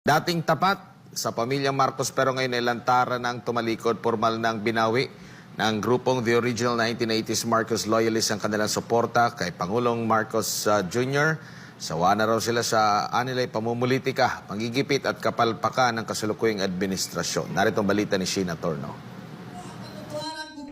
Dating tapat sa pamilyang Marcos pero ngayon ay lantaran ng tumalikod, formal ng binawi ng grupong The Original 1980s Marcos Loyalists ang kanilang suporta kay Pangulong Marcos Jr. Sawa na raw sila sa anilay pamumulitika, pangigipit at kapalpakan ng kasalukuyang administrasyon. Narito ang balita ni Sheena Torno.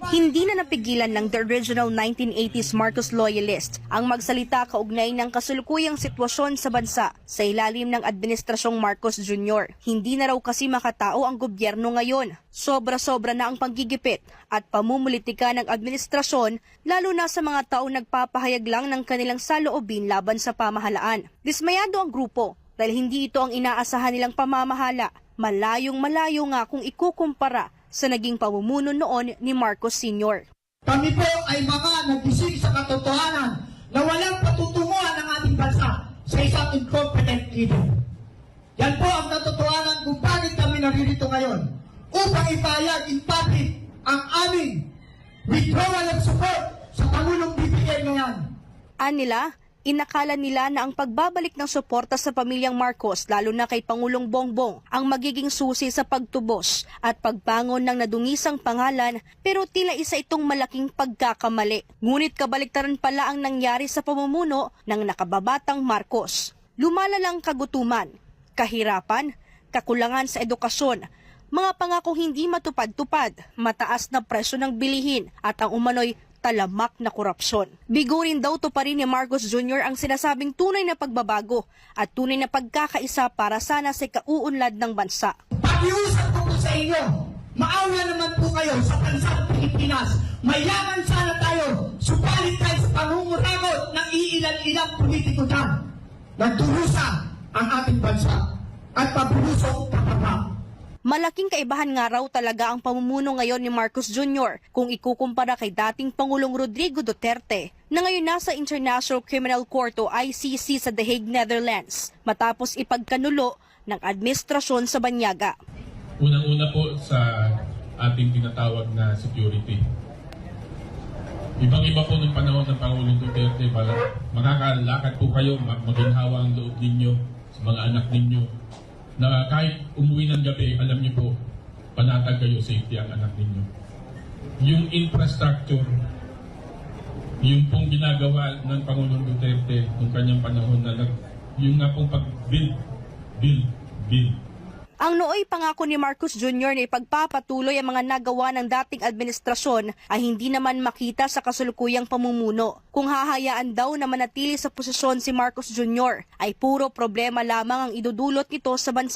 Hindi na napigilan ng The Original 1980s Marcos Loyalist ang magsalita kaugnay ng kasalukuyang sitwasyon sa bansa sa ilalim ng Administrasyong Marcos Jr. Hindi na raw kasi makatao ang gobyerno ngayon. Sobra-sobra na ang panggigipit at pamumulitika ng administrasyon, lalo na sa mga taong nagpapahayag lang ng kanilang saloobin laban sa pamahalaan. Dismayado ang grupo dahil hindi ito ang inaasahan nilang pamamahala. Malayong-malayo nga kung ikukumpara sa naging pamumuno noon ni Marcos Sr. Kami po ay mga nagbisig sa katotohanan na walang patutunguhan ng ating bansa sa isang incompetent leader. Yan po ang katotohanan kung bakit kami naririto ngayon upang ipahayag in public ang aming withdrawal of support sa Pangulong BBM ngayon. Anila, inakala nila na ang pagbabalik ng suporta sa pamilyang Marcos, lalo na kay Pangulong Bongbong, ang magiging susi sa pagtubos at pagbangon ng nadungisang pangalan, pero tila isa itong malaking pagkakamali. Ngunit kabaliktaran pala ang nangyari sa pamumuno ng nakababatang Marcos. Lumalalang kagutuman, kahirapan, kakulangan sa edukasyon, mga pangakong hindi matupad-tupad, mataas na presyo ng bilihin at ang umano'y talamak na korupsyon. Bigo rin daw to pa rin ni Marcos Jr. ang sinasabing tunay na pagbabago at tunay na pagkakaisa para sana sa kauunlad ng bansa. Pakiusap ko po sa inyo, maawa naman po kayo sa bansang Pilipinas. Mayaman sana tayo, subalit tayo sa pangunguragot ng iilan-ilang politiko dyan. Nagturusa ang ating bansa at pabulusok kapabak. Malaking kaibahan nga raw talaga ang pamumuno ngayon ni Marcos Jr. kung ikukumpara kay dating Pangulong Rodrigo Duterte na ngayon nasa International Criminal Court o ICC sa The Hague, Netherlands matapos ipagkanulo ng administrasyon sa banyaga. Unang-una po sa ating tinatawag na security. Ibang-iba po ng panahon ng Pangulong Duterte, makakalakad po kayo, maginhawa ang loob ninyo sa mga anak ninyo, na kahit umuwi ng gabi, alam niyo po, panatag kayo, safety ang anak ninyo. Yung infrastructure, yung pong ginagawa ng Pangulong Duterte noong kanyang panahon na yung nga pong pag-build. Ang nooy pangako ni Marcos Jr. na ipagpapatuloy ang mga nagawa ng dating administrasyon ay hindi naman makita sa kasalukuyang pamumuno. Kung hahayaan daw na manatili sa posisyon si Marcos Jr. ay puro problema lamang ang idudulot nito sa bansa.